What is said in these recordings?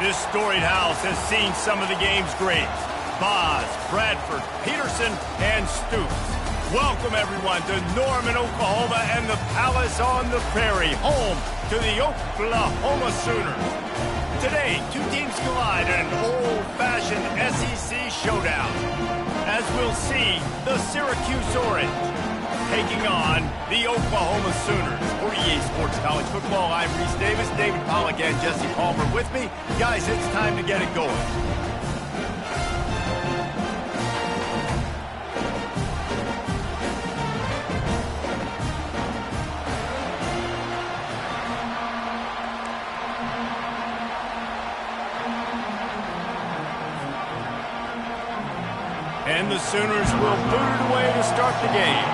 This storied house has seen some of the game's greats. Boz, Bradford, Peterson, and Stoops. Welcome, everyone, to Norman, Oklahoma, and the Palace on the Prairie, home to the Oklahoma Sooners. Today, two teams collide in an old-fashioned SEC showdown. As we'll see, the Syracuse Orange taking on the Oklahoma Sooners. For EA Sports College Football, I'm Reese Davis, David Pollack, and Jesse Palmer with me. Guys, it's time to get it going. And the Sooners will boot it away to start the game.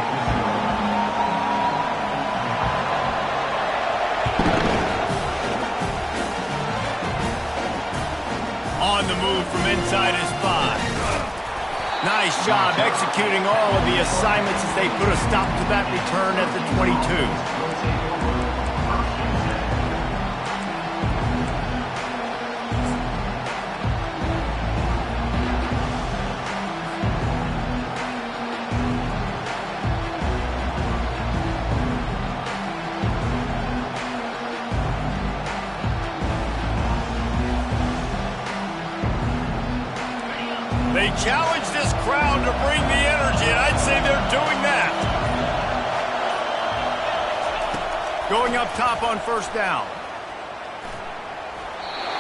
On the move from inside his 5. Nice job executing all of the assignments as they put a stop to that return at the 22. They challenge this crowd to bring the energy, and I'd say they're doing that. Going up top on first down.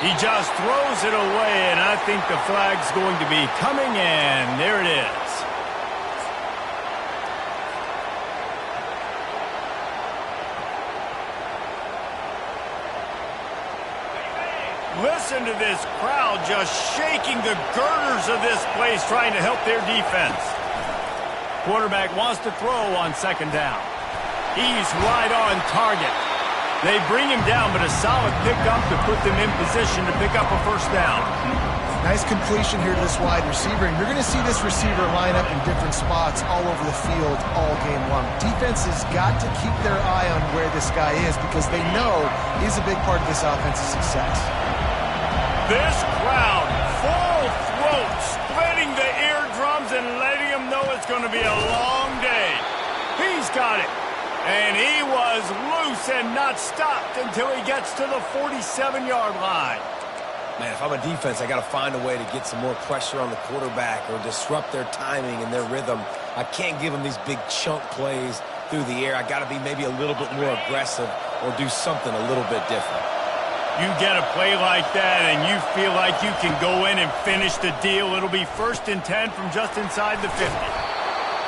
He just throws it away, and I think the flag's going to be coming, and there it is. Listen to this crowd just shaking the girders of this place, trying to help their defense. Quarterback wants to throw on second down. He's right on target. They bring him down, but a solid pickup to put them in position to pick up a first down. Nice completion here to this wide receiver, and you're going to see this receiver line up in different spots all over the field all game long. Defense has got to keep their eye on where this guy is because they know he's a big part of this offense's success. This crowd, full throat, splitting the eardrums and letting them know it's going to be a long day. He's got it. And he was loose and not stopped until he gets to the 47-yard line. Man, if I'm a defense, I got to find a way to get some more pressure on the quarterback or disrupt their timing and their rhythm. I can't give them these big chunk plays through the air. I got to be maybe a little bit more aggressive or do something a little bit different. You get a play like that and you feel like you can go in and finish the deal. It'll be 1st and 10 from just inside the 50.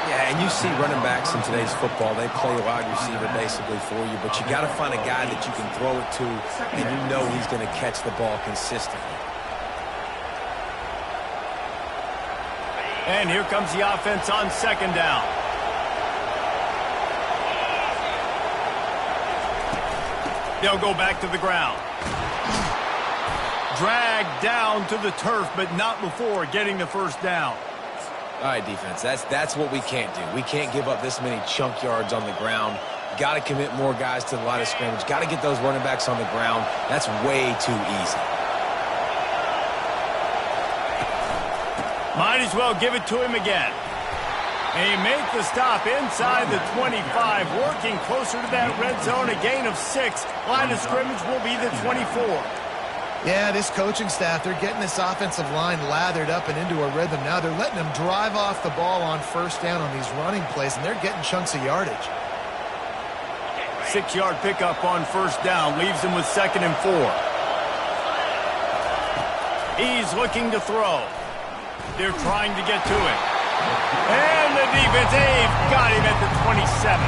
Yeah, and you see running backs in today's football, they play wide receiver basically for you, but you got to find a guy that you can throw it to and you know he's going to catch the ball consistently. And here comes the offense on second down. They'll go back to the ground. Dragged down to the turf, but not before getting the first down. All right, defense, that's what we can't do. We can't give up this many chunk yards on the ground. Got to commit more guys to the line of scrimmage. Got to get those running backs on the ground. That's way too easy. Might as well give it to him again. And he make the stop inside the 25, working closer to that red zone, a gain of 6. Line of scrimmage will be the 24. Yeah, this coaching staff, they're getting this offensive line lathered up and into a rhythm now. They're letting them drive off the ball on first down on these running plays, and they're getting chunks of yardage. 6-yard pickup on first down leaves him with 2nd and 4. He's looking to throw. They're trying to get to him. And the defense, they've got him at the 27.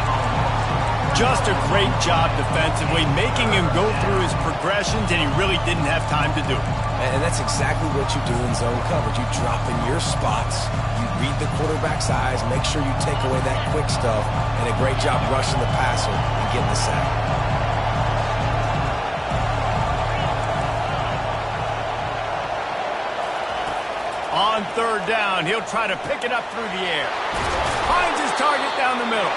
Just a great job defensively, making him go through his progressions, and he really didn't have time to do it. And that's exactly what you do in zone coverage. You drop in your spots, you read the quarterback's eyes, make sure you take away that quick stuff, and a great job rushing the passer and getting the sack. On third down, he'll try to pick it up through the air. Finds his target down the middle.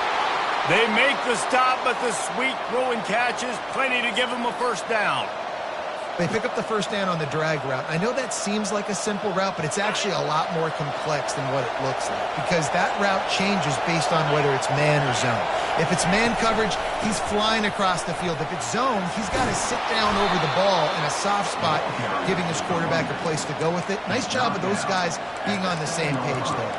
They make the stop, but the sweet throw and catch is plenty to give him a first down. They pick up the first down on the drag route. I know that seems like a simple route, but it's actually a lot more complex than what it looks like because that route changes based on whether it's man or zone. If it's man coverage, he's flying across the field. If it's zone, he's got to sit down over the ball in a soft spot, giving his quarterback a place to go with it. Nice job of those guys being on the same page there.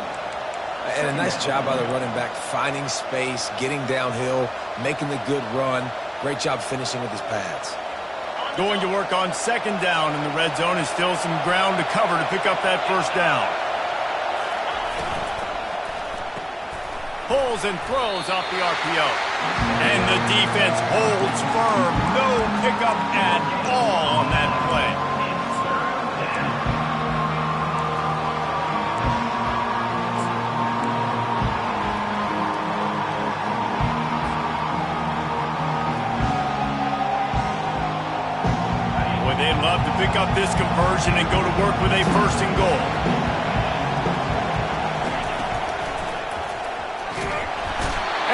And a nice job by the running back, finding space, getting downhill, making the good run. Great job finishing with his pads. Going to work on second down in the red zone, and still some ground to cover to pick up that first down. Pulls and throws off the RPO. And the defense holds firm. No pickup at all on that play. They'd love to pick up this conversion and go to work with a first and goal.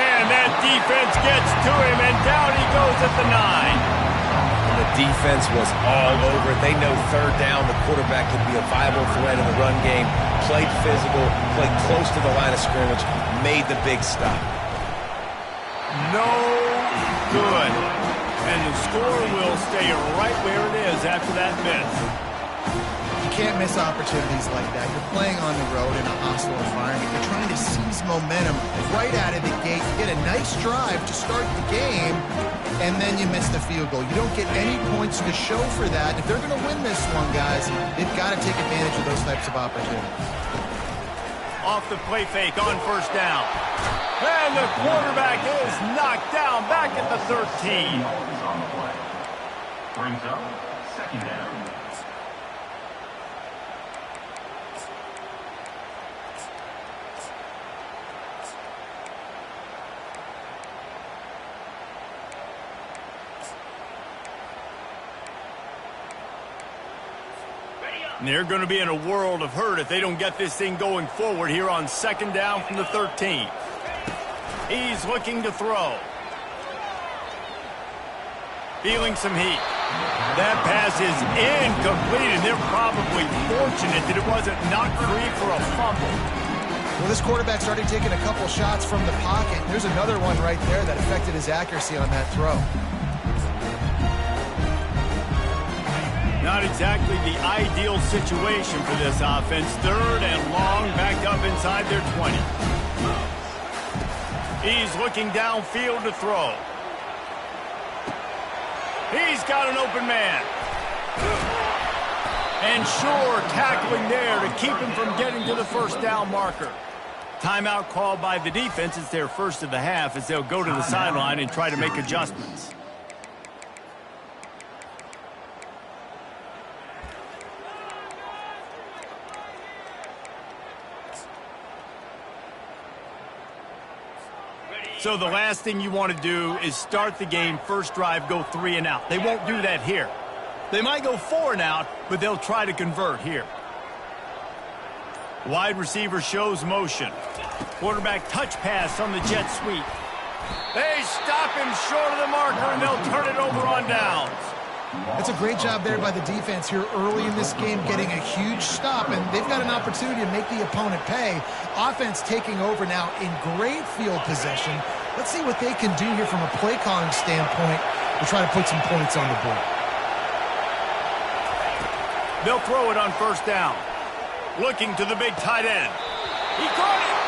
And that defense gets to him, and down he goes at the 9. And the defense was all over it. They know third down, the quarterback could be a viable threat in the run game. Played physical, played close to the line of scrimmage, made the big stop. No good. And the score will stay right where it is after that miss. You can't miss opportunities like that. You're playing on the road in a hostile environment. You're trying to seize momentum right out of the gate. You get a nice drive to start the game, and then you miss the field goal. You don't get any points to show for that. If they're going to win this one, guys, they've got to take advantage of those types of opportunities. Off the play fake on first down. And the quarterback is knocked down back at the 13. Brings up second down. And they're going to be in a world of hurt if they don't get this thing going forward here on second down from the 13. He's looking to throw. Feeling some heat. That pass is incomplete, and they're probably fortunate that it wasn't knocked free for a fumble. Well, this quarterback started taking a couple shots from the pocket. There's another one right there that affected his accuracy on that throw. Not exactly the ideal situation for this offense. Third and long, backed up inside their 20. He's looking downfield to throw. He's got an open man. And sure, tackling there to keep him from getting to the first down marker. Timeout called by the defense. It's their first of the half as they'll go to the sideline and try to make adjustments. So the last thing you want to do is start the game, first drive, go 3 and out. They won't do that here. They might go 4 and out, but they'll try to convert here. Wide receiver shows motion. Quarterback touch pass on the jet sweep. They stop him short of the marker, and they'll turn it over on downs. That's a great job there by the defense here early in this game, getting a huge stop, and they've got an opportunity to make the opponent pay. Offense taking over now in great field possession. Let's see what they can do here from a play calling standpoint to try to put some points on the board. They'll throw it on first down. Looking to the big tight end. He caught it!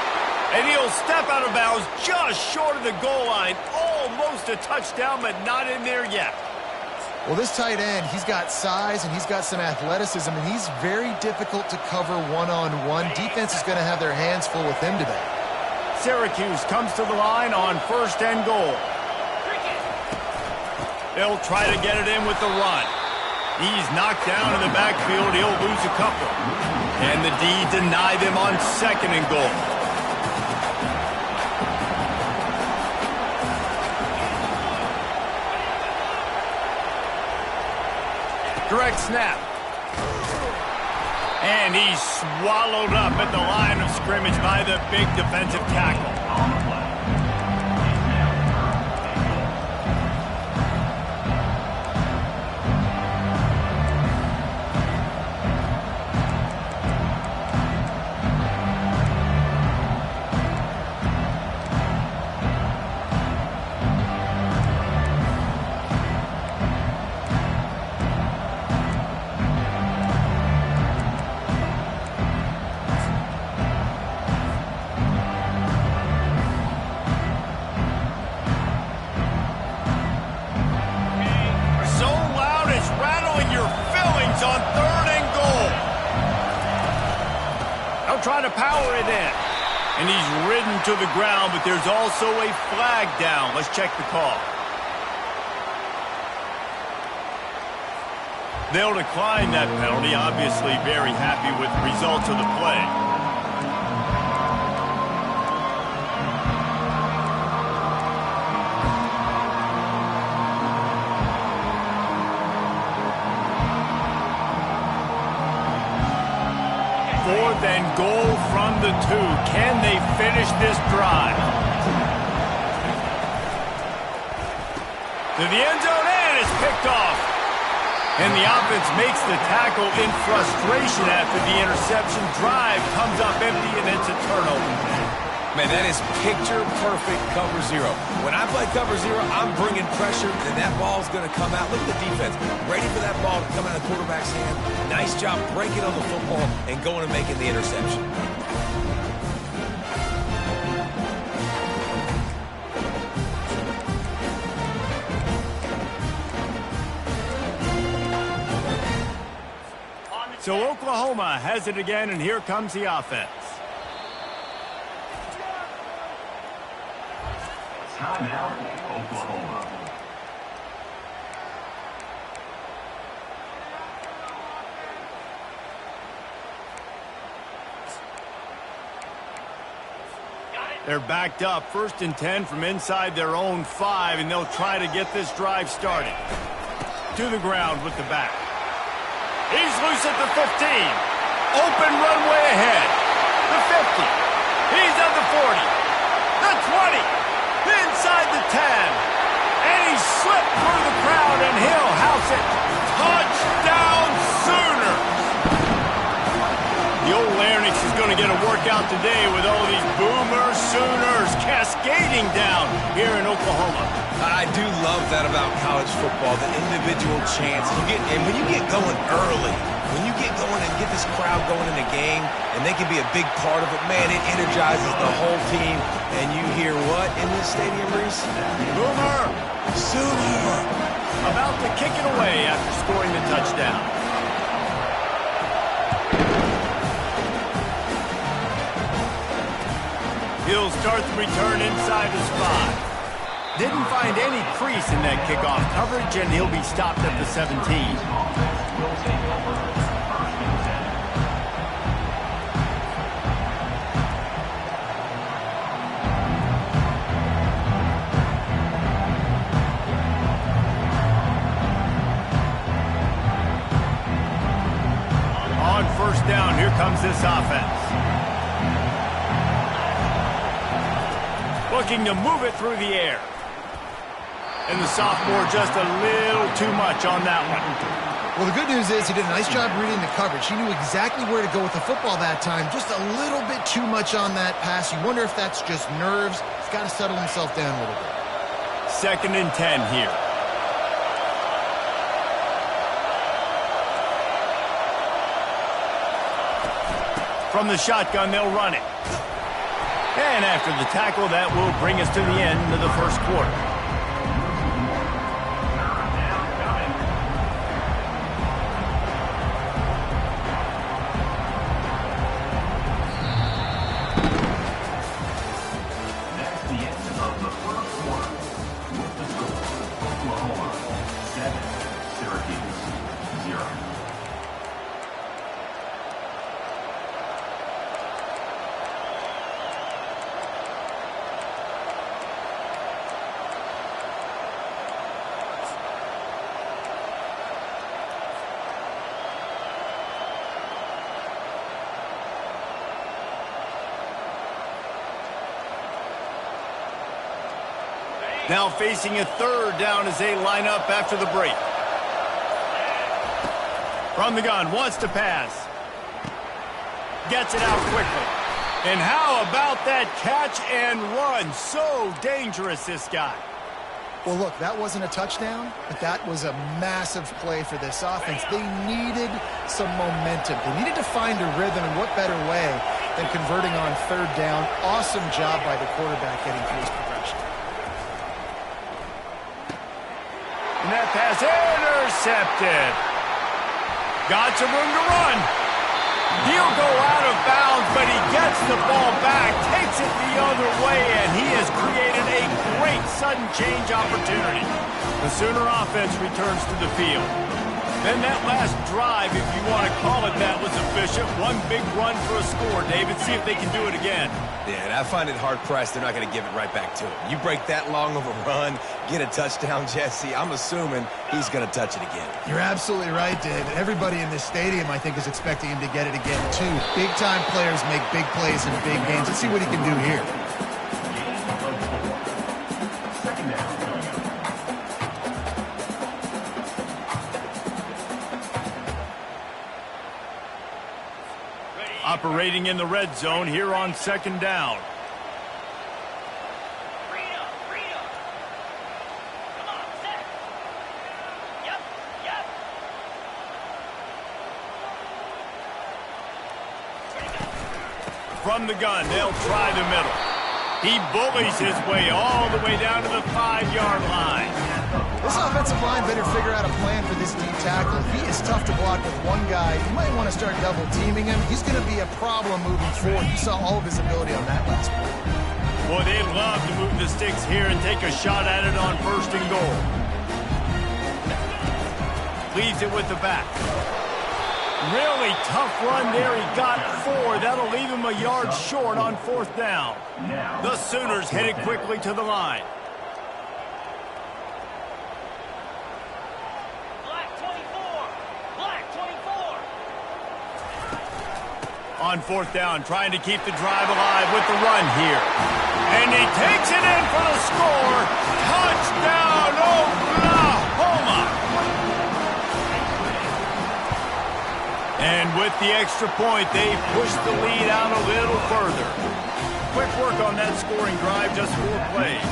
And he'll step out of bounds just short of the goal line. Almost a touchdown, but not in there yet. Well, this tight end, he's got size and he's got some athleticism, and he's very difficult to cover one-on-one. Defense is going to have their hands full with him today. Syracuse comes to the line on first and goal. They'll try to get it in with the run. He's knocked down in the backfield. He'll lose a couple. And the D deny them on second and goal. Direct snap. And he's swallowed up at the line of scrimmage by the big defensive tackle. trying to power it in. And he's ridden to the ground, but there's also a flag down. Let's check the call. They'll decline that penalty, obviously very happy with the results of the play. Fourth and goal from the 2. Can they finish this drive? To the end zone, and it's picked off. And the offense makes the tackle in frustration after the interception. Drive comes up empty, and it's a turnover. Man, that is picture-perfect cover 0. When I play cover 0, I'm bringing pressure, and that ball's going to come out. Look at the defense. Ready for that ball to come out of the quarterback's hand. Nice job breaking on the football and going and making the interception. So Oklahoma has it again, and here comes the offense. Timeout, Oklahoma. They're backed up, 1st and 10 from inside their own 5, and they'll try to get this drive started. To the ground with the back. He's loose at the 15. Open runway ahead. The 50. He's at the 40. The 20. Inside the 10. And he slipped through the crowd, and he'll house it. Touchdown Sooner. The old Larynx is going to get a workout today with all these Boomer Sooners cascading down here in Oklahoma. I do love that about college football, the individual chance. And when you get going early, when you get going and get this crowd going in the game, and they can be a big part of it, man, it energizes the whole team. And you hear what in this stadium, Reese? Boomer Sooner. about to kick it away after scoring the touchdown. He'll start the return inside his 5. Didn't find any crease in that kickoff coverage, and he'll be stopped at the 17. On 1st down, here comes this offense. Looking to move it through the air. And the sophomore just a little too much on that one. Well, the good news is he did a nice job reading the coverage. He knew exactly where to go with the football that time. Just a little bit too much on that pass. You wonder if that's just nerves. He's got to settle himself down a little bit. 2nd and 10 here. From the shotgun, they'll run it. And after the tackle, that will bring us to the end of the 1st quarter. That's the end of the 1st quarter. With the score, Oklahoma 7, Syracuse 0. Now facing a 3rd down as they line up after the break. From the gun, wants to pass. Gets it out quickly. And how about that catch and run? So dangerous, this guy. Well, look, that wasn't a touchdown, but that was a massive play for this offense. They needed some momentum. They needed to find a rhythm, and what better way than converting on 3rd down. Awesome job by the quarterback getting through his progression. And that pass intercepted. Got some room to run. He'll go out of bounds, but he gets the ball back, takes it the other way, and he has created a great sudden change opportunity. The Sooner offense returns to the field. Then that last drive, if you want to call it that, was efficient. One big run for a score. David, see if they can do it again. Yeah, and I find it hard-pressed they're not going to give it right back to him. You break that long of a run, get a touchdown, Jesse, I'm assuming he's going to touch it again. You're absolutely right, David. Everybody in this stadium, I think, is expecting him to get it again, too. Big-time players make big plays in big games. Let's see what he can do here. Operating in the red zone here on second down. From the gun, they'll try the middle. He bullies his way all the way down to the 5-yard line. This offensive line better figure out a plan for this D tackle. He is tough to block with one guy. You might want to start double-teaming him. He's going to be a problem moving forward. You saw all of his ability on that last play. Boy, they'd love to move the sticks here and take a shot at it on 1st and goal. Leaves it with the back. Really tough run there. He got 4. That'll leave him a yard short on 4th down. The Sooners headed quickly to the line. On 4th down, trying to keep the drive alive with the run here. And he takes it in for the score. Touchdown, Oklahoma! And with the extra point, they push the lead out a little further. Quick work on that scoring drive, just 4 plays.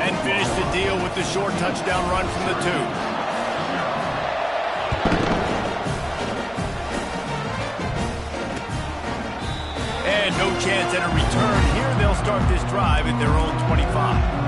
And finish the deal with the short touchdown run from the 2. And no chance at a return here. They'll start this drive at their own 25.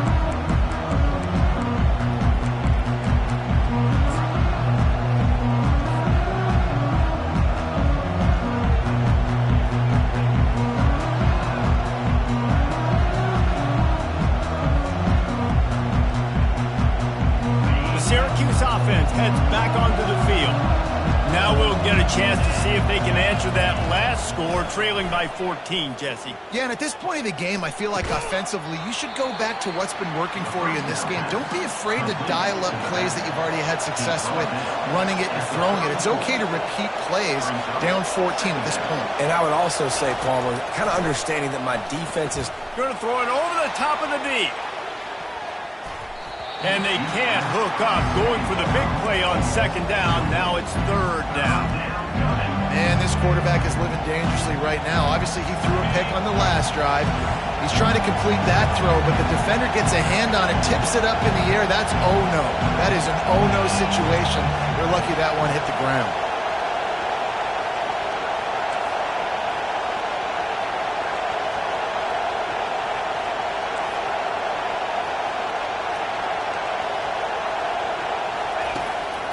The Syracuse offense heads back onto the field. Now we'll get a chance to see if they can answer that last score, trailing by 14, Jesse. Yeah, and at this point of the game, I feel like offensively, you should go back to what's been working for you in this game. Don't be afraid to dial up plays that you've already had success with, running it and throwing it. It's okay to repeat plays down 14 at this point. And I would also say, Palmer, kind of understanding that my defense is going to throw it over the top of the D. And they can't hook up, going for the big play on 2nd down. Now it's 3rd down. And this quarterback is living dangerously right now. Obviously, he threw a pick on the last drive. He's trying to complete that throw, but the defender gets a hand on it, tips it up in the air. That's oh-no. That is an oh-no situation. They're lucky that one hit the ground.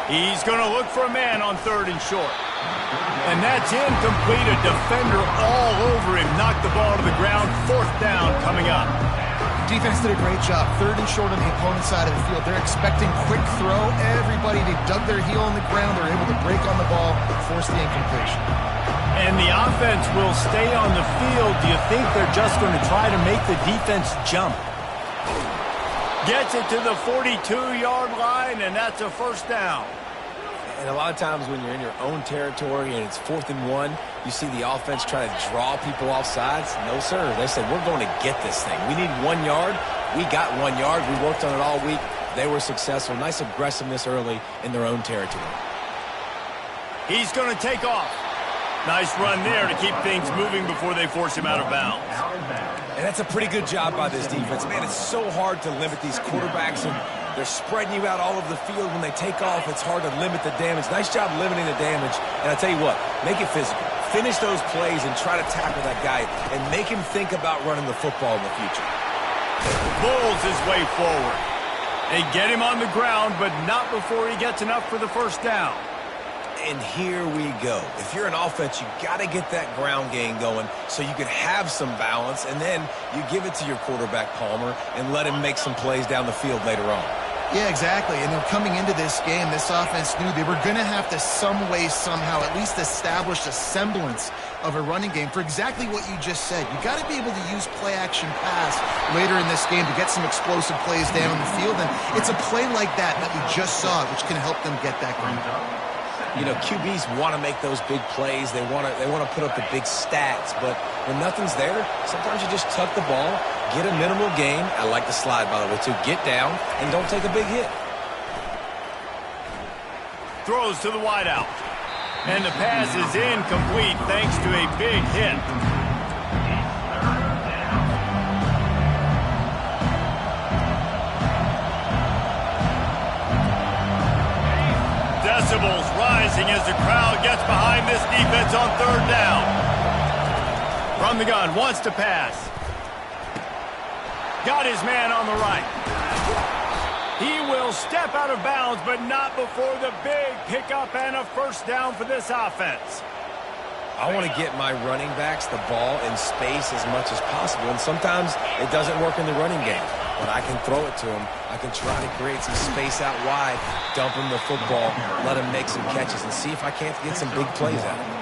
He's going to look for a man on 3rd and short. And that's incomplete. A defender all over him. Knocked the ball to the ground. 4th down coming up. Defense did a great job. 3rd and short on the opponent's side of the field. They're expecting quick throw. Everybody, they dug their heel on the ground. They're able to break on the ball, force the incompletion. And the offense will stay on the field. Do you think they're just going to try to make the defense jump? Gets it to the 42-yard line, and that's a 1st down. And a lot of times when you're in your own territory and it's 4th and 1, you see the offense try to draw people off sides. No, sir. They said, we're going to get this thing. We need 1 yard. We got 1 yard. We worked on it all week. They were successful. Nice aggressiveness early in their own territory. He's going to take off. Nice run there to keep things moving before they force him out of bounds. And that's a pretty good job by this defense. Man, it's so hard to limit these quarterbacks, and they're spreading you out all over the field. When they take off, it's hard to limit the damage. Nice job limiting the damage. And I tell you what, make it physical. Finish those plays and try to tackle that guy and make him think about running the football in the future. Pulls his way forward. They get him on the ground, but not before he gets enough for the 1st down. And here we go. If you're an offense, you got to get that ground game going so you can have some balance, and then you give it to your quarterback, Palmer, and let him make some plays down the field later on. Yeah, exactly. And then coming into this game, this offense knew they were going to have to some way, somehow, at least establish a semblance of a running game for exactly what you just said. You got to be able to use play-action pass later in this game to get some explosive plays down the field. And it's a play like that we just saw, which can help them get that going. You know, QBs want to make those big plays. They want to put up the big stats. But when nothing's there, sometimes you just tuck the ball, get a minimal gain. I like the slide, by the way, too. Get down and don't take a big hit. Throws to the wideout. And the pass is incomplete thanks to a big hit. Decibels rising as the crowd gets behind this defense on third down. From the gun, wants to pass. Got his man on the right. He will step out of bounds, but not before the big pickup and a first down for this offense. I want to get my running backs the ball in space as much as possible, and sometimes it doesn't work in the running game. But I can throw it to him. I can try to create some space out wide, dump him the football, let him make some catches, and see if I can't get some big plays out of him.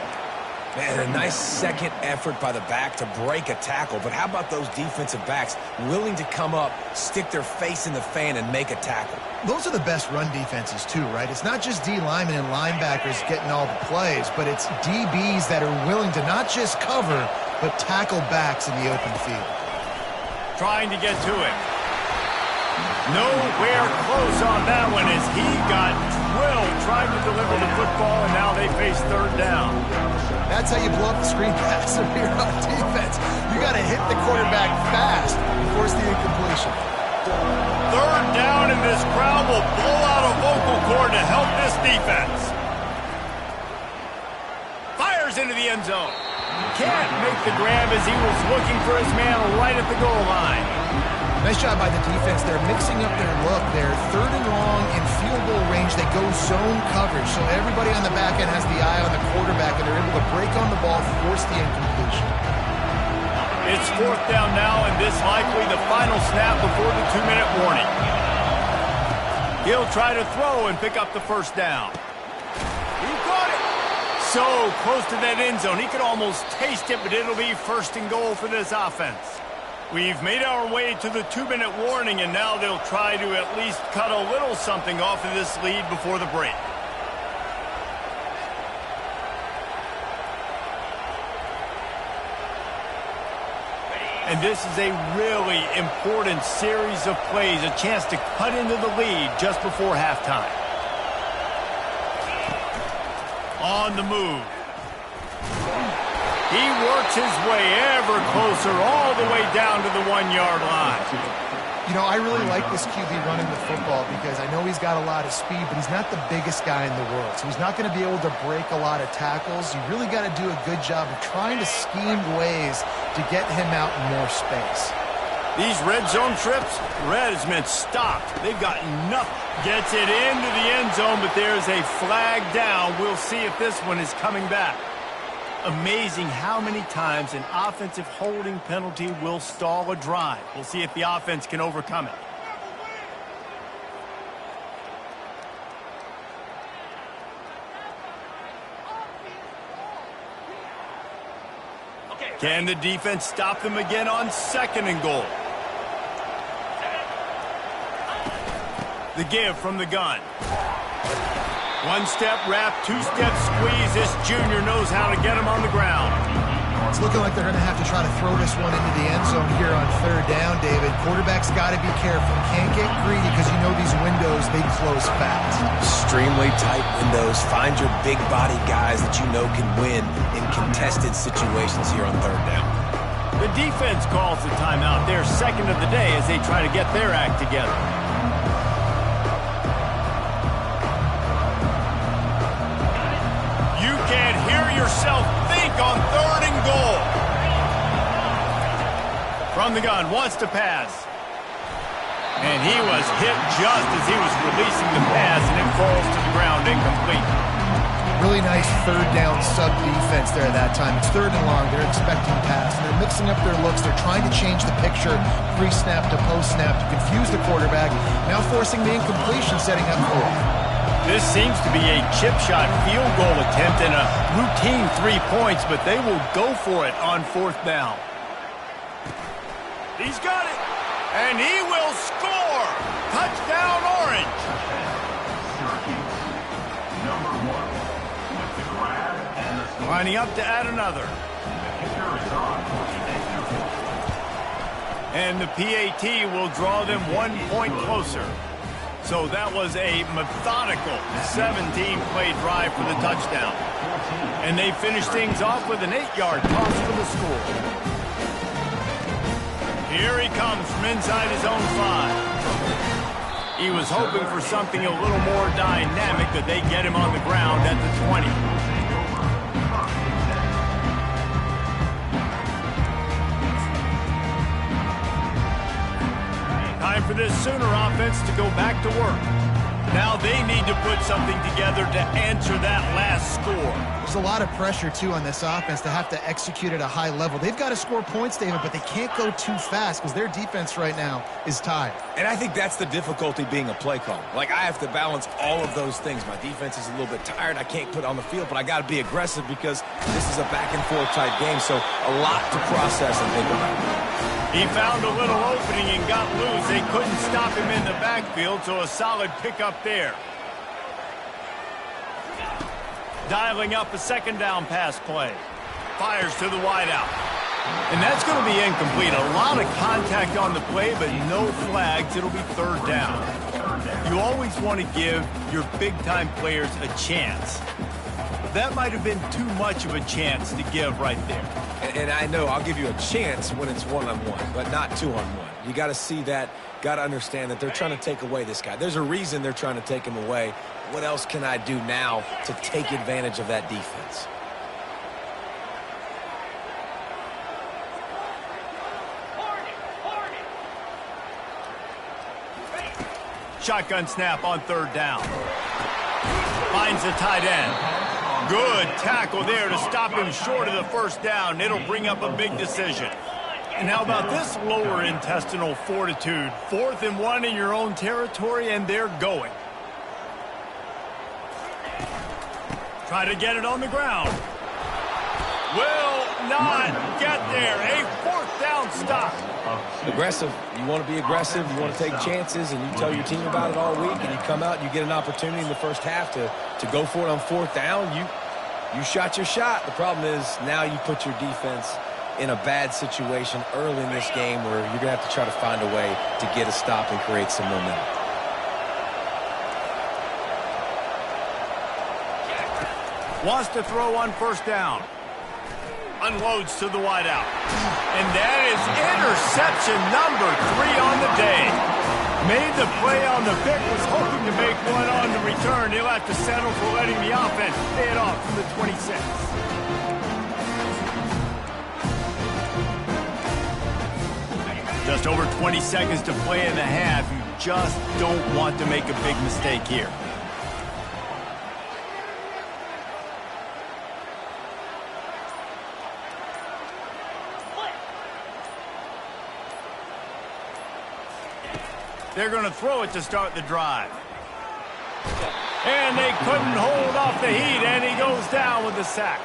Man, a nice second effort by the back to break a tackle. But how about those defensive backs willing to come up, stick their face in the fan, and make a tackle? Those are the best run defenses, too, right? It's not just D linemen and linebackers getting all the plays, but it's DBs that are willing to not just cover, but tackle backs in the open field. Trying to get to it. Nowhere close on that one as he got drilled trying to deliver the football, and now they face third down. That's how you blow up the screen pass if you're on defense. You got to hit the quarterback fast and force the incompletion. Third down, and this crowd will blow out a vocal cord to help this defense. Fires into the end zone. Can't make the grab as he was looking for his man right at the goal line. Nice job by the defense. They're mixing up their look. They're third and long in field goal range. They go zone coverage. So everybody on the back end has the eye on the quarterback, and they're able to break on the ball, force the incompletion. It's fourth down now, and this likely the final snap before the 2-minute warning. He'll try to throw and pick up the first down. He got it. So close to that end zone. He could almost taste it, but it'll be first and goal for this offense. We've made our way to the 2-minute warning, and now they'll try to at least cut a little something off of this lead before the break. And this is a really important series of plays, a chance to cut into the lead just before halftime. On the move. He works his way ever closer all the way down to the 1-yard line. You know, I really like this QB running the football because I know he's got a lot of speed, but he's not the biggest guy in the world. So he's not going to be able to break a lot of tackles. You really got to do a good job of trying to scheme ways to get him out in more space. These red zone trips, red has meant stopped. They've got nothing. Gets it into the end zone, but there's a flag down. We'll see if this one is coming back. Amazing how many times an offensive holding penalty will stall a drive. We'll see if the offense can overcome it. Can the defense stop them again on second and goal? The give from the gun. One-step wrap, two-step squeeze. This junior knows how to get him on the ground. It's looking like they're going to have to try to throw this one into the end zone here on third down, David. Quarterback's got to be careful. Can't get greedy because you know these windows, they close fast. Extremely tight windows. Find your big body guys that you know can win in contested situations here on third down. The defense calls the timeout, their second of the day, as they try to get their act together. You can't hear yourself think on third and goal. From the gun, wants to pass. And he was hit just as he was releasing the pass, and it falls to the ground incomplete. Really nice third down sub defense there at that time. It's third and long. They're expecting pass, and they're mixing up their looks. They're trying to change the picture pre-snap to post-snap to confuse the quarterback, now forcing the incompletion, setting up for it. This seems to be a chip shot field goal attempt and a routine 3 points, but they will go for it on fourth down. He's got it, and he will score. Touchdown, Orange. Syracuse. Number 1 with the grab and the score. Lining up to add another. The kicker is on for the extra point. And the PAT will draw them 1 point closer. So that was a methodical 17-play drive for the touchdown. And they finished things off with an 8-yard toss for the score. Here he comes from inside his own 5. He was hoping for something a little more dynamic, but they get him on the ground at the 20. Time for this Sooner offense to go back to work. Now they need to put something together to answer that last score. There's a lot of pressure, too, on this offense to have to execute at a high level. They've got to score points, David, but they can't go too fast because their defense right now is tired. And I think that's the difficulty being a play caller. Like, I have to balance all of those things. My defense is a little bit tired. I can't put it on the field, but I got to be aggressive because this is a back-and-forth type game, so a lot to process and think about. He found a little opening and got loose. They couldn't stop him in the backfield, so a solid pickup there. Dialing up a second down pass play. Fires to the wideout. And that's going to be incomplete. A lot of contact on the play, but no flags. It'll be third down. You always want to give your big-time players a chance. That might have been too much of a chance to give right there. And I know I'll give you a chance when it's one-on-one, but not two-on-one. You got to see that, got to understand that they're trying to take away this guy. There's a reason they're trying to take him away. What else can I do now to take advantage of that defense? Shotgun snap on third down. Finds the tight end. Good tackle there to stop him short of the first down. It'll bring up a big decision. And how about this lower intestinal fortitude? 4th and 1 in your own territory, and they're going. Try to get it on the ground. Will not get there. A 4th down stop. Aggressive. You want to be aggressive. You want to take chances, and you tell your team about it all week, and you come out and you get an opportunity in the first half to go for it on 4th down. You shot your shot. The problem is now you put your defense in a bad situation early in this game where you're going to have to try to find a way to get a stop and create some momentum. Wants to throw on first down. Unloads to the wideout. And that is interception number 3 on the day. Made the play on the pick, was hoping to make one on the return. He'll have to settle for letting the offense pay it off from the 26. Just over 20 seconds to play in the half. You just don't want to make a big mistake here. They're going to throw it to start the drive. And they couldn't hold off the heat, and he goes down with the sack.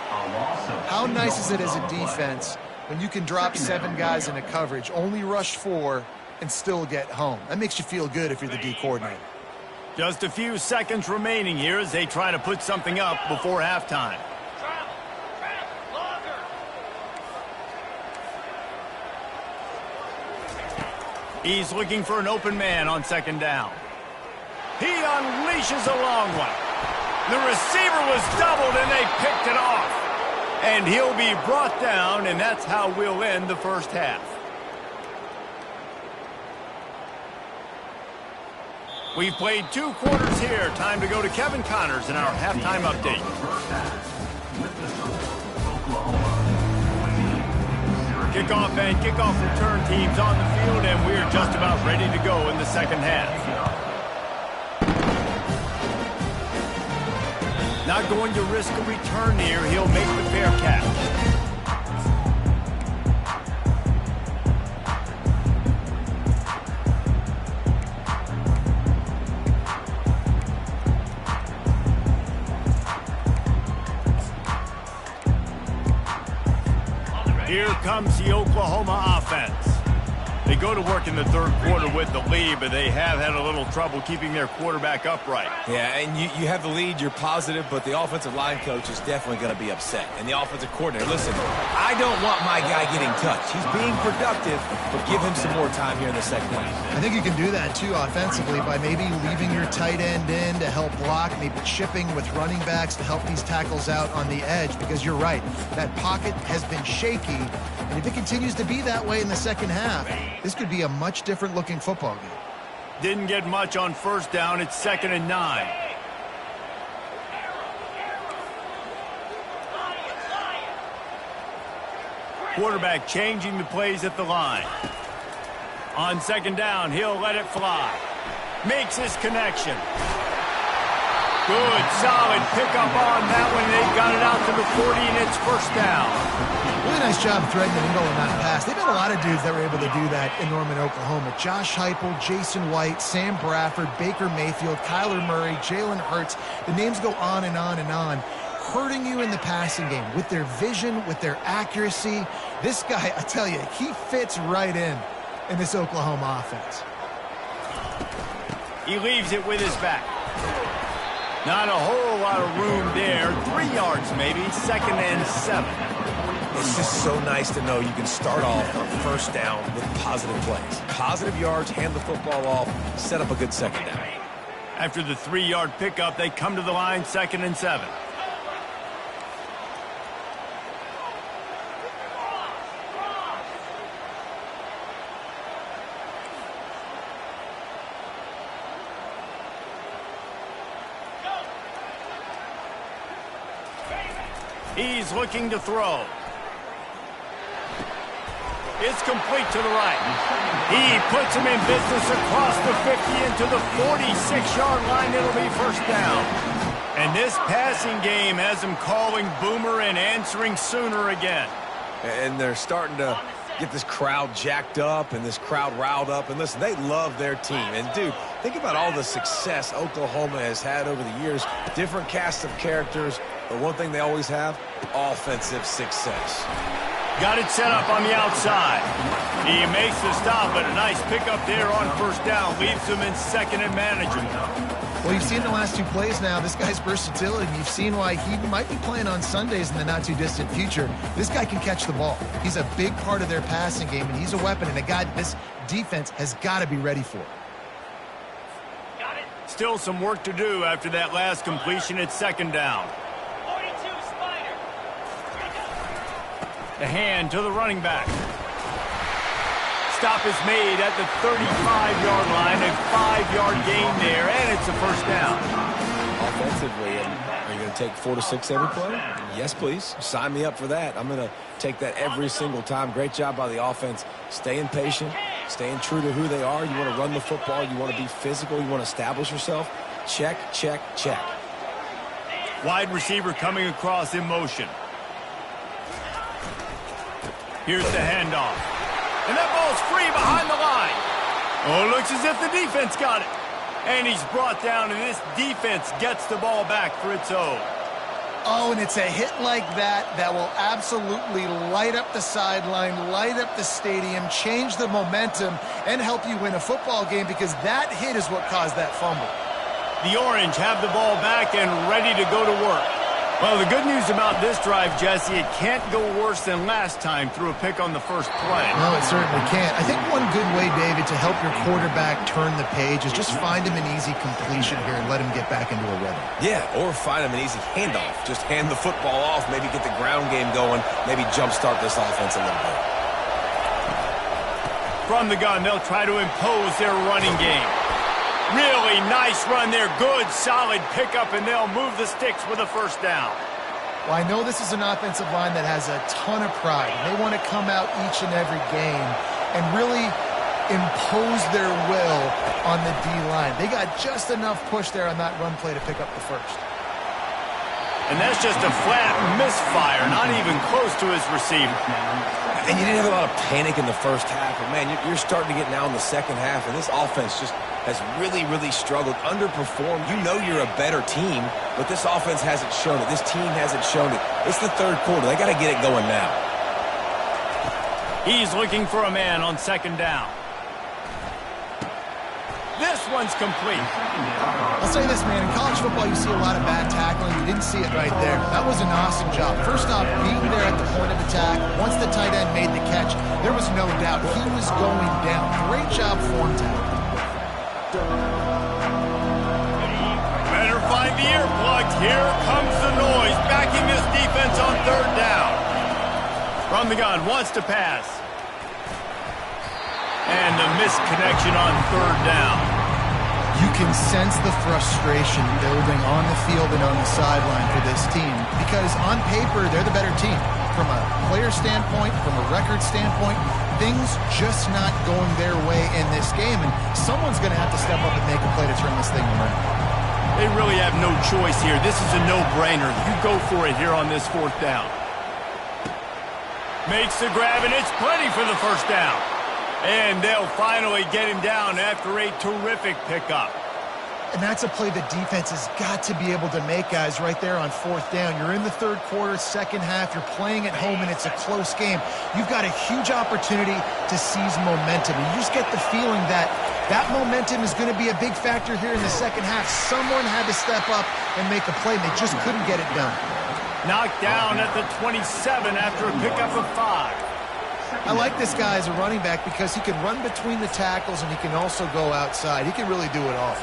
How nice is it as a defense when you can drop 7 guys into coverage, only rush 4, and still get home? That makes you feel good if you're the D coordinator. Just a few seconds remaining here as they try to put something up before halftime. He's looking for an open man on second down. He unleashes a long one. The receiver was doubled, and they picked it off. And he'll be brought down, and that's how we'll end the first half. We've played 2 quarters here. Time to go to Kevin Connors in our halftime update. Kickoff and kickoff return teams on the field, and we're just about ready to go in the second half. Not going to risk a return here. He'll make the fair catch. Here comes the Oklahoma offense. They go to work in the third quarter with the lead, but they have had a little trouble keeping their quarterback upright. Yeah, and you have the lead, you're positive, but the offensive line coach is definitely going to be upset. And the offensive coordinator, listen, I don't want my guy getting touched. He's being productive, but give him some more time here in the second half. I think you can do that, too, offensively, by maybe leaving your tight end in to help block, maybe chipping with running backs to help these tackles out on the edge, because you're right, that pocket has been shaky, and if it continues to be that way in the second half, this could be a much different looking football game. Didn't get much on first down. It's 2nd and 9. Quarterback changing the plays at the line. On 2nd down, he'll let it fly. Makes his connection. Good, solid pickup on that one. They got it out to the 40, and it's first down. Really nice job threading the needle in that pass. They've had a lot of dudes that were able to do that in Norman, Oklahoma. Josh Heupel, Jason White, Sam Bradford, Baker Mayfield, Kyler Murray, Jalen Hurts. The names go on and on and on. Hurting you in the passing game with their vision, with their accuracy. This guy, I tell you, he fits right in this Oklahoma offense. He leaves it with his back. Not a whole lot of room there. 3 yards maybe, 2nd and 7. It's just so nice to know you can start off on first down with positive plays. Positive yards, hand the football off, set up a good second down. After the 3-yard pickup, they come to the line, 2nd and 7. He's looking to throw. It's complete to the right. He puts him in business across the 50 into the 46-yard line. It'll be first down. And this passing game has him calling Boomer and answering Sooner again. And they're starting to get this crowd jacked up and this crowd riled up. And listen, they love their team. And, dude, think about all the success Oklahoma has had over the years. Different cast of characters. But one thing they always have, offensive success. Got it set up on the outside. He makes the stop, but a nice pickup there on first down. Leaves him in 2nd and manageable. Well, you've seen the last 2 plays now. This guy's versatility. You've seen why he might be playing on Sundays in the not-too-distant future. This guy can catch the ball. He's a big part of their passing game, and he's a weapon, and a guy this defense has got to be ready for. Still some work to do after that last completion at 2nd down. The hand to the running back. Stop is made at the 35-yard line. A 5-yard gain there, and it's a first down. Offensively, are you going to take 4 to 6 every play? Yes, please. Sign me up for that. I'm going to take that every single time. Great job by the offense. Staying patient, staying true to who they are. You want to run the football. You want to be physical. You want to establish yourself. Check, check, check. Wide receiver coming across in motion. Here's the handoff. And that ball's free behind the line. Oh, looks as if the defense got it. And he's brought down, and this defense gets the ball back for its own. Oh, and it's a hit like that that will absolutely light up the sideline, light up the stadium, change the momentum, and help you win a football game, because that hit is what caused that fumble. The Orange have the ball back and ready to go to work. Well, the good news about this drive, Jesse, it can't go worse than last time through a pick on the first play. No, it certainly can't. I think one good way, David, to help your quarterback turn the page is just find him an easy completion here and let him get back into a rhythm. Yeah, or find him an easy handoff. Just hand the football off, maybe get the ground game going, maybe jumpstart this offense a little bit. From the gun, they'll try to impose their running game. Really nice run there. Good, solid pickup, and they'll move the sticks with a first down. Well, I know this is an offensive line that has a ton of pride. They want to come out each and every game and really impose their will on the D-line. They got just enough push there on that run play to pick up the first. And that's just a flat misfire, not even close to his receiver. And you didn't have a lot of panic in the first half, but man, you're starting to get now in the second half, and this offense just has really, really struggled, underperformed. You know you're a better team, but this offense hasn't shown it. This team hasn't shown it. It's the third quarter. They got to get it going now. He's looking for a man on second down. This one's complete. I'll say this, man. In college football, you see a lot of bad tackling. You didn't see it right there. That was an awesome job. First off, being there at the point of attack. Once the tight end made the catch, there was no doubt he was going down. Great job form tackling. Better find the earplugs. Here comes the noise. Backing this defense on third down. From the gun, wants to pass. And the missed connection on third down. You can sense the frustration building on the field and on the sideline for this team because on paper, they're the better team. From a player standpoint, from a record standpoint, things just not going their way in this game, and someone's going to have to step up and make a play to turn this thing around. They really have no choice here. This is a no-brainer. You go for it here on this fourth down. Makes the grab, and it's plenty for the first down. And they'll finally get him down after a terrific pickup. And that's a play the defense has got to be able to make, guys, right there on fourth down. You're in the third quarter, second half. You're playing at home, and it's a close game. You've got a huge opportunity to seize momentum. And you just get the feeling that that momentum is going to be a big factor here in the second half. Someone had to step up and make a play, and they just couldn't get it done. Knocked down at the 27 after a pickup of 5. I like this guy as a running back because he can run between the tackles and he can also go outside. He can really do it all.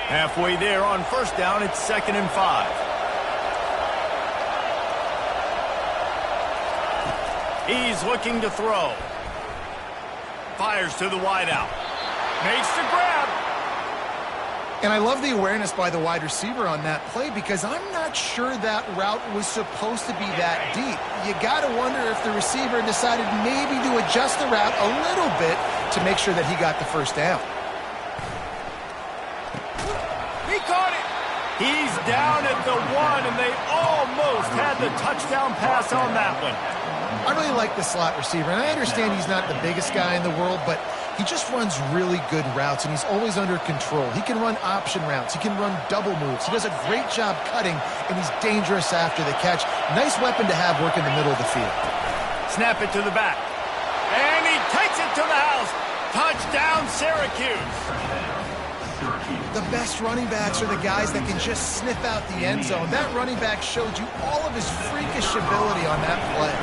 Halfway there on first down, it's 2nd and 5. He's looking to throw. Fires to the wideout. Makes the grab. And I love the awareness by the wide receiver on that play because I'm not sure that route was supposed to be that deep. You got to wonder if the receiver decided maybe to adjust the route a little bit to make sure that he got the first down. He caught it. He's down at the 1, and they almost had the touchdown pass on that one. I really like the slot receiver, and I understand he's not the biggest guy in the world, but he just runs really good routes, and he's always under control. He can run option routes. He can run double moves. He does a great job cutting, and he's dangerous after the catch. Nice weapon to have work in the middle of the field. Snap it to the back. And he takes it to the house. Touchdown, Syracuse. The best running backs are the guys that can just sniff out the end zone. That running back showed you all of his freakish ability on that play.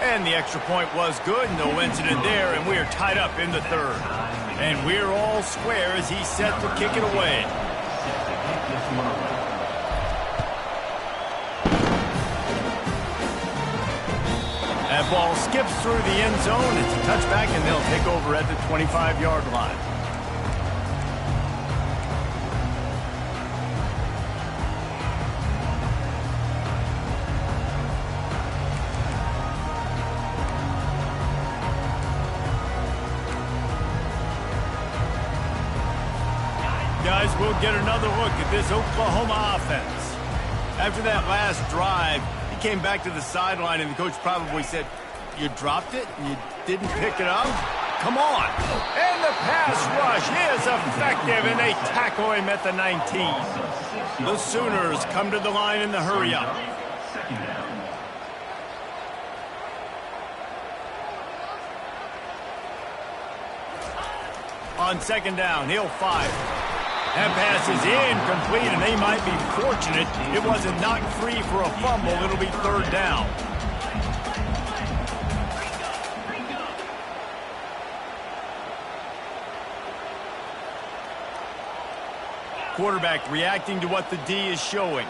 And the extra point was good. No incident there, and we're tied up in the third. And we're all square as he's set to kick it away. That ball skips through the end zone. It's a touchback, and they'll take over at the 25-yard line. Guys, we'll get another look at this Oklahoma offense. After that last drive, he came back to the sideline, and the coach probably said, "You dropped it? You didn't pick it up? Come on." And the pass rush is effective, and they tackle him at the 19. The Sooners come to the line in the hurry-up. On second down, he'll fire. That pass is incomplete, and they might be fortunate it wasn't knocked free for a fumble. It'll be third down. Quarterback reacting to what the D is showing.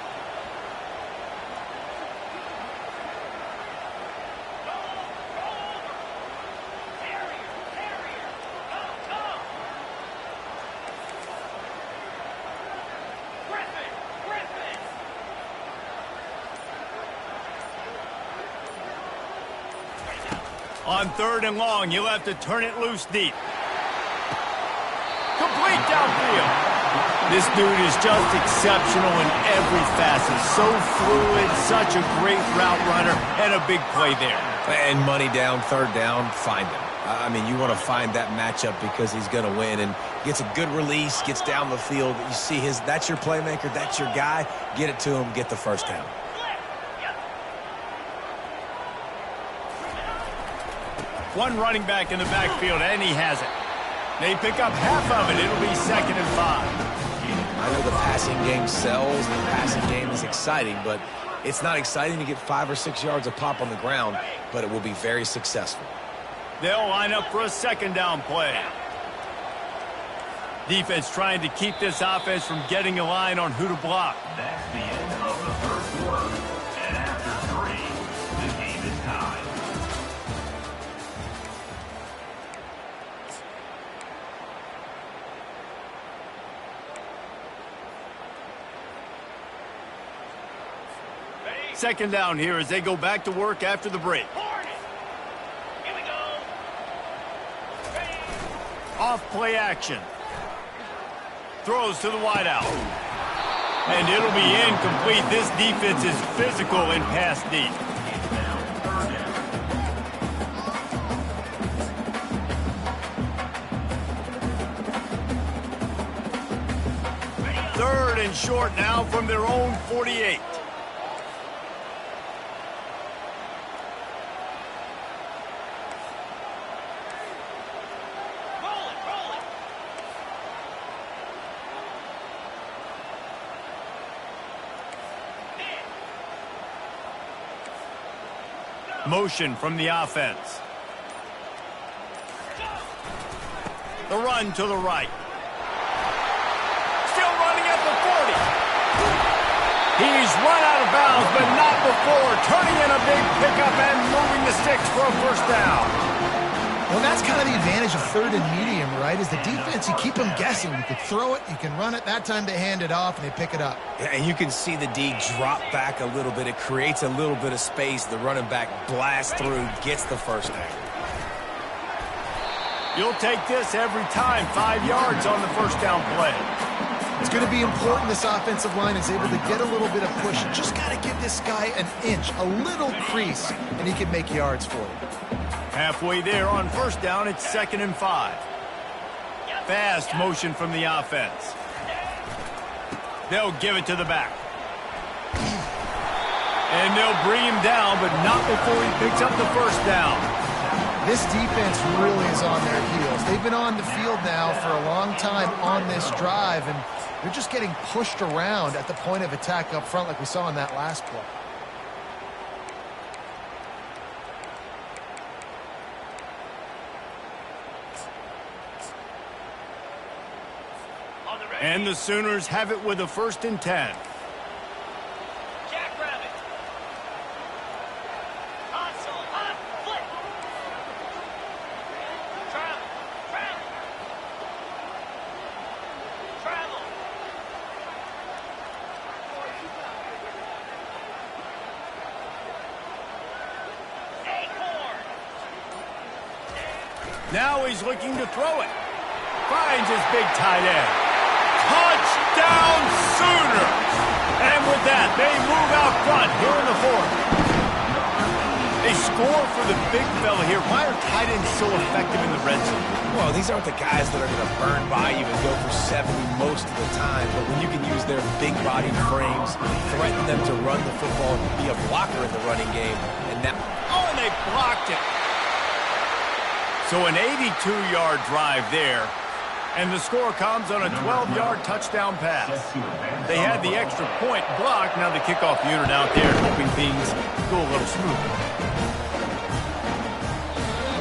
On 3rd and long, you'll have to turn it loose deep. Complete downfield. This dude is just exceptional in every facet. So fluid, such a great route runner, and a big play there. And money down, 3rd down, find him. I mean, you want to find that matchup because he's going to win, and gets a good release, gets down the field. You see that's your playmaker, that's your guy. Get it to him, get the 1st down. One running back in the backfield, and he has it. They pick up half of it. It'll be 2nd and 5. I know the passing game sells, the passing game is exciting, but it's not exciting to get 5 or 6 yards of pop on the ground, but it will be very successful. They'll line up for a 2nd down play. Defense trying to keep this offense from getting a line on who to block. That's the end of the 1st quarter. And after 3, the game is tied. Second down here as they go back to work after the break. Here we go. Off play action. Throws to the wideout. And it'll be incomplete. This defense is physical in pass deep. Third and short now from their own 48. Motion from the offense. The run to the right. Still running at the 40. He's run out of bounds, but not before. Turning in a big pickup and moving the sticks for a 1st down. Well, that's kind of the advantage of 3rd and medium, right? Is the defense, you keep them guessing. You can throw it, you can run it. That time they hand it off and they pick it up. Yeah, and you can see the D drop back a little bit. It creates a little bit of space. The running back blasts through, gets the 1st down. You'll take this every time. 5 yards on the 1st down play. It's going to be important this offensive line is able to get a little bit of push. You just got to give this guy an inch, a little crease, and he can make yards for you. Halfway there on 1st down, it's 2nd and 5. Fast motion from the offense. They'll give it to the back. And they'll bring him down, but not before he picks up the 1st down. This defense really is on their heels. They've been on the field now for a long time on this drive, and they're just getting pushed around at the point of attack up front like we saw in that last play. And the Sooners have it with a 1st and 10. Jackrabbit. Hustle, hot, flip. Travel, travel. Travel. Acorn. Now he's looking to throw it. Finds his big tight end. Touchdown Sooners! And with that, they move out front here in the 4th. They score for the big fella here. Why are tight ends so effective in the red zone? Well, these aren't the guys that are going to burn by you and go for 70 most of the time, but when you can use their big-bodied frames, threaten them to run the football, be a blocker in the running game, and now... Oh, and they blocked it. So an 82-yard drive there. And the score comes on a 12-yard touchdown pass. They had the extra point blocked. Now the kickoff unit out there hoping things go a little smoother.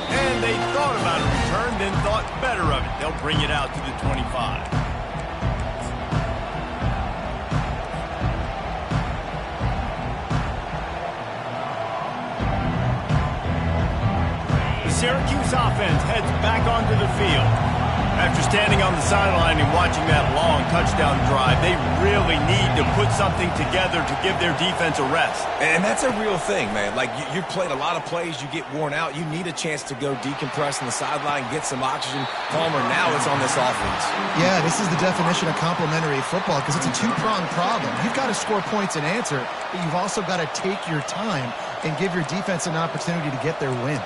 And they thought about a return, then thought better of it. They'll bring it out to the 25. The Syracuse offense heads back onto the field. After standing on the sideline and watching that long touchdown drive, they really need to put something together to give their defense a rest. And that's a real thing, man. Like, you played a lot of plays, you get worn out. You need a chance to go decompress on the sideline, get some oxygen. Palmer, now it's on this offense. Yeah, this is the definition of complementary football because it's a two-pronged problem. You've got to score points and answer, but you've also got to take your time and give your defense an opportunity to get their win.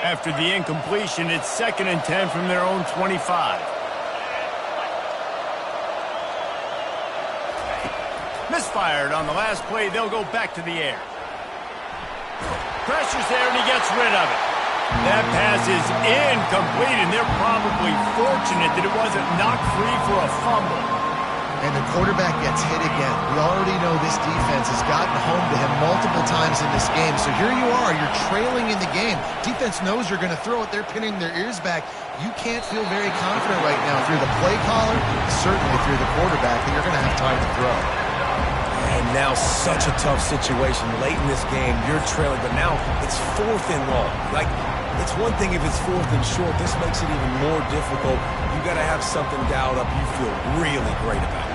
After the incompletion, it's 2nd and 10 from their own 25. Misfired on the last play. They'll go back to the air. Pressure's there, and he gets rid of it. That pass is incomplete, and they're probably fortunate that it wasn't knocked free for a fumble. And the quarterback gets hit again. We already know this defense has gotten home to him multiple times in this game. So here you are, you're trailing in the game. Defense knows you're going to throw it. They're pinning their ears back. You can't feel very confident right now through the play caller, certainly through the quarterback, that you're going to have time to throw. And now such a tough situation. Late in this game, you're trailing, but now it's 4th and long. Like, it's one thing if it's 4th and short. This makes it even more difficult. You got to have something dialed up you feel really great about.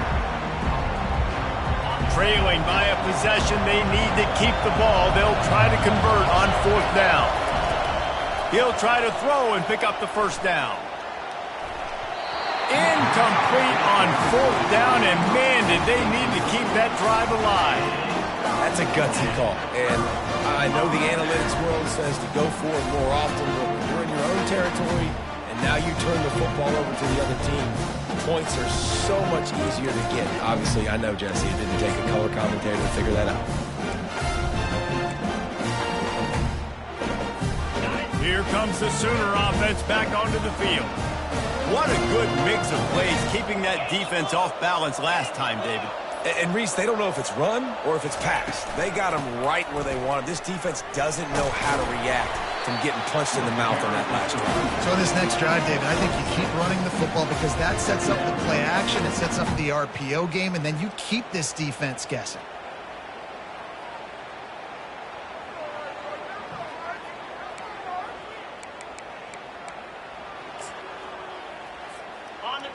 Trailing by a possession, they need to keep the ball. They'll try to convert on 4th down. He'll try to throw and pick up the 1st down. Incomplete on 4th down, and man, did they need to keep that drive alive. That's a gutsy call, and I know the analytics world says to go for it more often, but you're in your own territory, and now you turn the football over to the other team. Points are so much easier to get. Obviously, I know, Jesse, it didn't take a color commentator to figure that out. Here comes the Sooner offense back onto the field. What a good mix of plays, keeping that defense off balance last time, David. And Reese, they don't know if it's run or if it's pass. They got them right where they want it. This defense doesn't know how to react from getting punched in the mouth on that last drive. So this next drive, David, I think you keep running the football because that sets up the play action, it sets up the RPO game, and then you keep this defense guessing.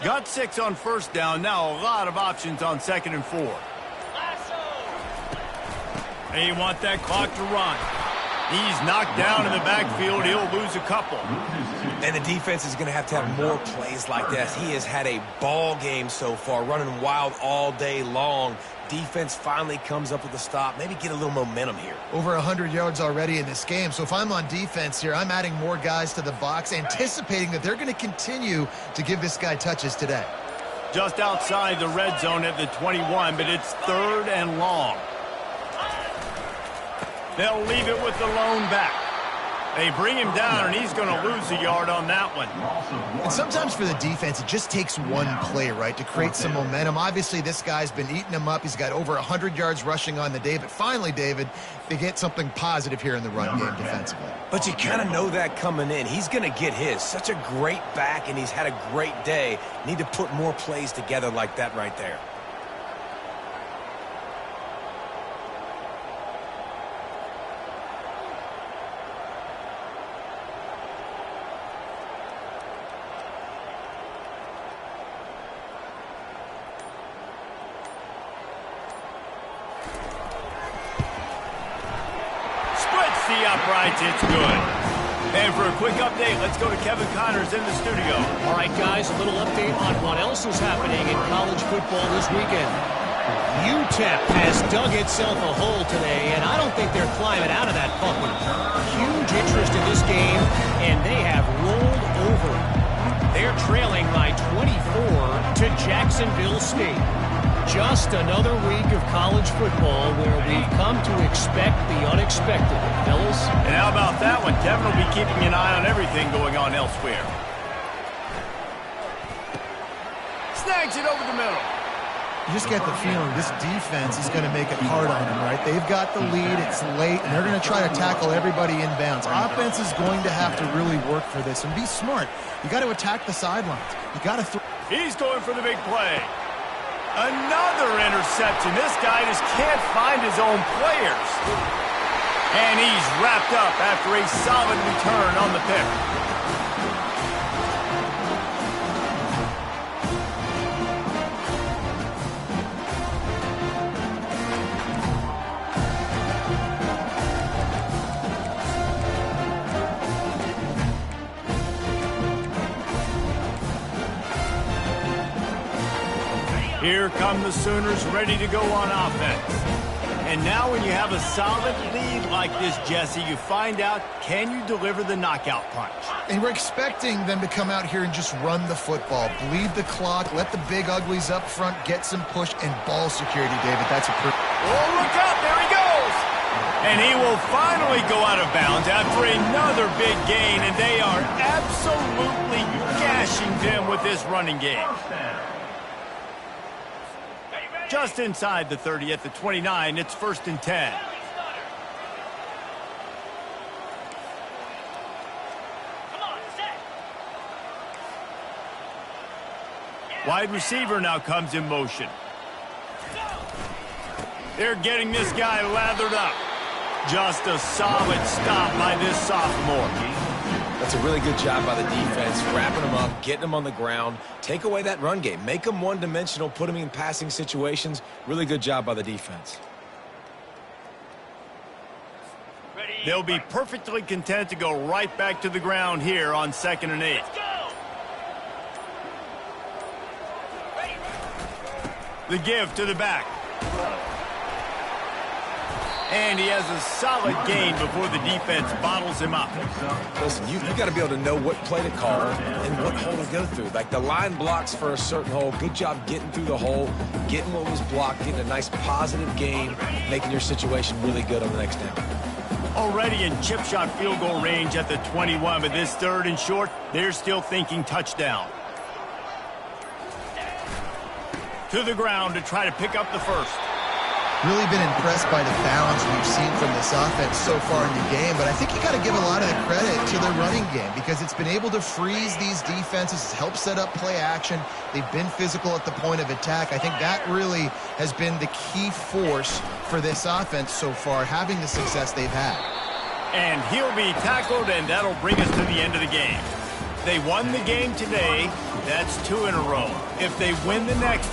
Got 6 on 1st down. Now a lot of options on 2nd and 4. They want that clock to run. He's knocked down in the backfield. He'll lose a couple. And the defense is going to have more plays like this. He has had a ball game so far, running wild all day long. Defense finally comes up with a stop. Maybe get a little momentum here. Over 100 yards already in this game. So if I'm on defense here, I'm adding more guys to the box, anticipating that they're going to continue to give this guy touches today. Just outside the red zone at the 21, but it's 3rd and long. They'll leave it with the lone back. They bring him down, and he's going to lose a yard on that one. And sometimes for the defense, it just takes one play, right, to create some momentum. Obviously, this guy's been eating him up. He's got over 100 yards rushing on the day. But finally, David, they get something positive here in the run game defensively. But you kind of know that coming in. He's going to get his. Such a great back, and he's had a great day. Need to put more plays together like that right there. The uprights, it's good. And for a quick update, let's go to Kevin Connors in the studio. All right, guys, a little update on what else is happening in college football this weekend. UTEP has dug itself a hole today, and I don't think they're climbing out of that bucket. Huge interest in this game, and they have rolled over. They're trailing by 24 to Jacksonville State. Just another week of college football where we've come to expect the unexpected, fellas. And how about that one? Kevin will be keeping an eye on everything going on elsewhere. Snags it over the middle. You just get the feeling this defense is going to make it hard on them, right? They've got the lead, it's late, and they're going to try to tackle everybody inbounds. Offense is going to have to really work for this and be smart. You got to attack the sidelines. You got to throw. He's going for the big play. Another interception. This guy just can't find his own players. And he's wrapped up after a solid return on the pick. Here come the Sooners ready to go on offense. And now when you have a solid lead like this, Jesse, you find out, can you deliver the knockout punch? And we're expecting them to come out here and just run the football, bleed the clock, let the big uglies up front, get some push and ball security, David. That's a pretty... Oh, look out, there he goes! And he will finally go out of bounds after another big gain, and they are absolutely gashing them with this running game. Just inside the 30 at the 29, it's 1st and 10. Wide receiver now comes in motion. They're getting this guy lathered up. Just a solid stop by this sophomore. That's a really good job by the defense, wrapping them up, getting them on the ground. Take away that run game. Make them one-dimensional, put them in passing situations. Really good job by the defense. They'll be perfectly content to go right back to the ground here on 2nd and 8. The give to the back. And he has a solid gain before the defense bottles him up. Listen, you got to be able to know what play to call and what hole to go through. Like the line blocks for a certain hole. Good job getting through the hole, getting what was blocked, getting a nice positive gain, making your situation really good on the next down. Already in chip shot field goal range at the 21, but this 3rd and short, they're still thinking touchdown. To the ground to try to pick up the first. Really been impressed by the balance we've seen from this offense so far in the game, but I think you got to give a lot of the credit to their running game because it's been able to freeze these defenses, help set up play action. They've been physical at the point of attack. I think that really has been the key force for this offense so far, having the success they've had. And he'll be tackled, and that'll bring us to the end of the game. They won the game today. That's 2 in a row. If they win the next one,